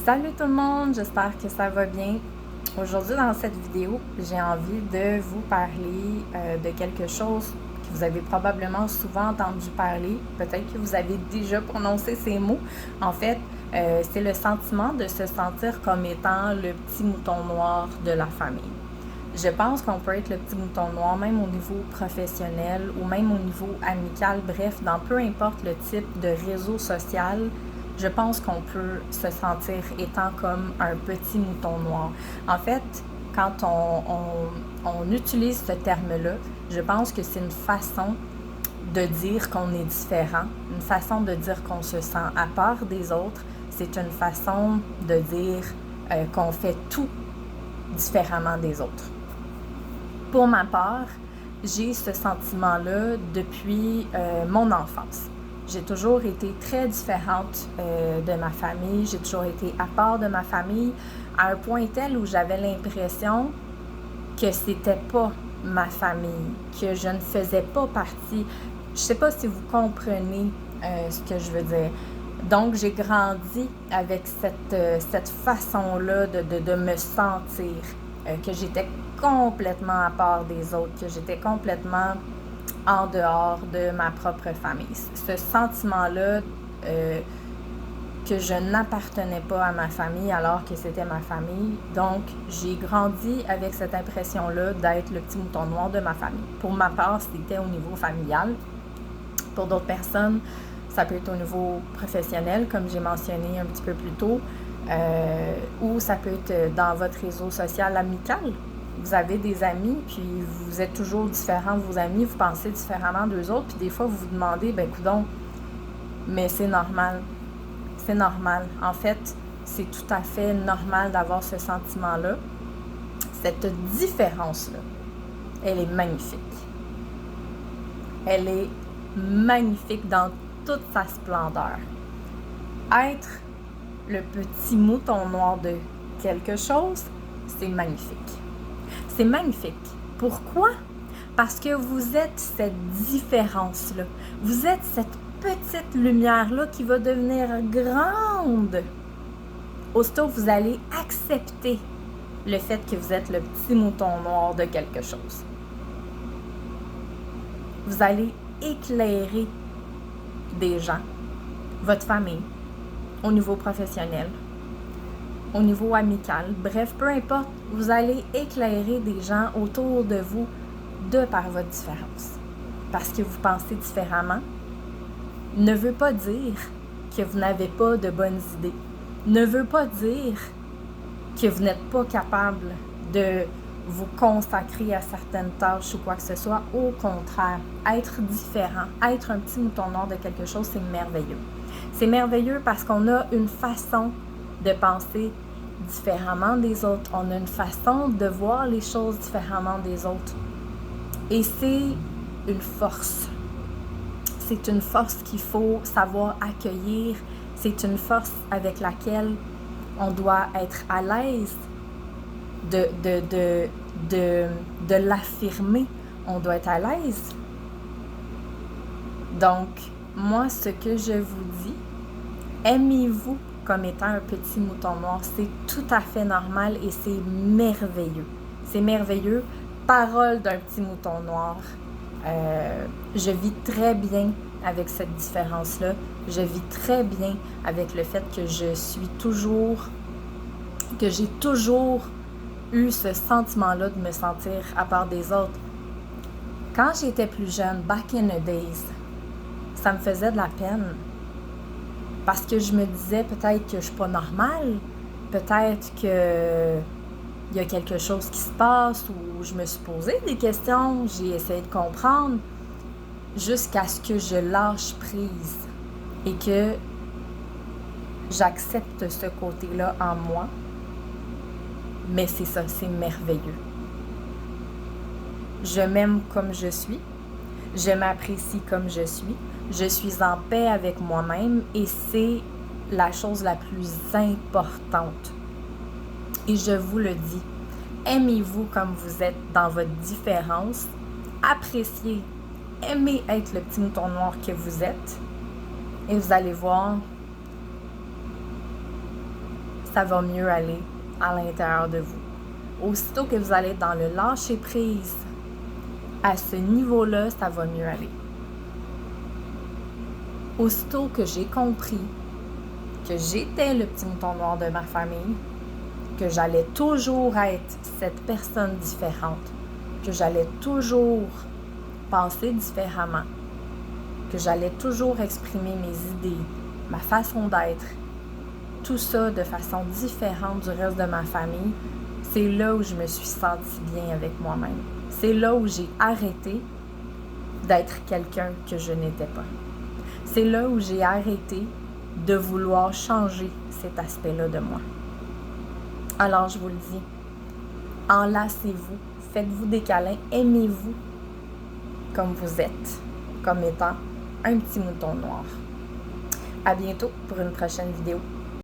Salut tout le monde, j'espère que ça va bien. Aujourd'hui dans cette vidéo, j'ai envie de vous parler de quelque chose que vous avez probablement souvent entendu parler. Peut-être que vous avez déjà prononcé ces mots. En fait, c'est le sentiment de se sentir comme étant le petit mouton noir de la famille. Je pense qu'on peut être le petit mouton noir même au niveau professionnel ou même au niveau amical, bref, dans peu importe le type de réseau social. Je pense qu'on peut se sentir étant comme un petit mouton noir. En fait, quand on utilise ce terme-là, je pense que c'est une façon de dire qu'on est différent, une façon de dire qu'on se sent à part des autres. C'est une façon de dire qu'on fait tout différemment des autres. Pour ma part, j'ai ce sentiment-là depuis mon enfance. J'ai toujours été très différente de ma famille. J'ai toujours été à part de ma famille à un point tel où j'avais l'impression que c'était pas ma famille, que je ne faisais pas partie. Je sais pas si vous comprenez ce que je veux dire. Donc, j'ai grandi avec cette façon-là de me sentir, que j'étais complètement à part des autres, que j'étais complètement en dehors de ma propre famille. Ce sentiment-là que je n'appartenais pas à ma famille alors que c'était ma famille. Donc, j'ai grandi avec cette impression-là d'être le petit mouton noir de ma famille. Pour ma part, c'était au niveau familial. Pour d'autres personnes, ça peut être au niveau professionnel, comme j'ai mentionné un petit peu plus tôt, ou ça peut être dans votre réseau social amical. Vous avez des amis, puis vous êtes toujours différents de vos amis, vous pensez différemment d'eux autres, puis des fois, vous vous demandez, ben coudonc, mais c'est normal. C'est normal. En fait, c'est tout à fait normal d'avoir ce sentiment-là. Cette différence-là, elle est magnifique. Elle est magnifique dans toute sa splendeur. Être le petit mouton noir de quelque chose, c'est magnifique. C'est magnifique. Pourquoi? Parce que vous êtes cette différence-là. Vous êtes cette petite lumière-là qui va devenir grande. Aussitôt, vous allez accepter le fait que vous êtes le petit mouton noir de quelque chose. Vous allez éclairer des gens, votre famille, au niveau professionnel, au niveau amical, bref, peu importe, vous allez éclairer des gens autour de vous de par votre différence. Parce que vous pensez différemment ne veut pas dire que vous n'avez pas de bonnes idées, ne veut pas dire que vous n'êtes pas capable de vous consacrer à certaines tâches ou quoi que ce soit. Au contraire, être différent, être un petit mouton noir de quelque chose, c'est merveilleux. C'est merveilleux parce qu'on a une façon de penser différemment des autres. On a une façon de voir les choses différemment des autres. Et c'est une force. C'est une force qu'il faut savoir accueillir. C'est une force avec laquelle on doit être à l'aise de l'affirmer. On doit être à l'aise. Donc, moi, ce que je vous dis, aimez-vous comme étant un petit mouton noir. C'est tout à fait normal et c'est merveilleux. C'est merveilleux. Parole d'un petit mouton noir. Je vis très bien avec cette différence-là. Je vis très bien avec le fait que j'ai toujours eu ce sentiment-là de me sentir à part des autres. Quand j'étais plus jeune, back in the days, ça me faisait de la peine. Parce que je me disais peut-être que je suis pas normale, peut-être que il y a quelque chose qui se passe ou je me suis posé des questions, j'ai essayé de comprendre jusqu'à ce que je lâche prise et que j'accepte ce côté-là en moi. Mais c'est ça, c'est merveilleux. Je m'aime comme je suis, je m'apprécie comme je suis en paix avec moi-même et c'est la chose la plus importante. Et je vous le dis, aimez-vous comme vous êtes dans votre différence, appréciez, aimez être le petit mouton noir que vous êtes et vous allez voir, ça va mieux aller à l'intérieur de vous. Aussitôt que vous allez être dans le lâcher-prise, à ce niveau-là, ça va mieux aller. Aussitôt que j'ai compris que j'étais le petit mouton noir de ma famille, que j'allais toujours être cette personne différente, que j'allais toujours penser différemment, que j'allais toujours exprimer mes idées, ma façon d'être, tout ça de façon différente du reste de ma famille, c'est là où je me suis sentie bien avec moi-même. C'est là où j'ai arrêté d'être quelqu'un que je n'étais pas. C'est là où j'ai arrêté de vouloir changer cet aspect-là de moi. Alors, je vous le dis, enlacez-vous, faites-vous des câlins, aimez-vous comme vous êtes, comme étant un petit mouton noir. À bientôt pour une prochaine vidéo.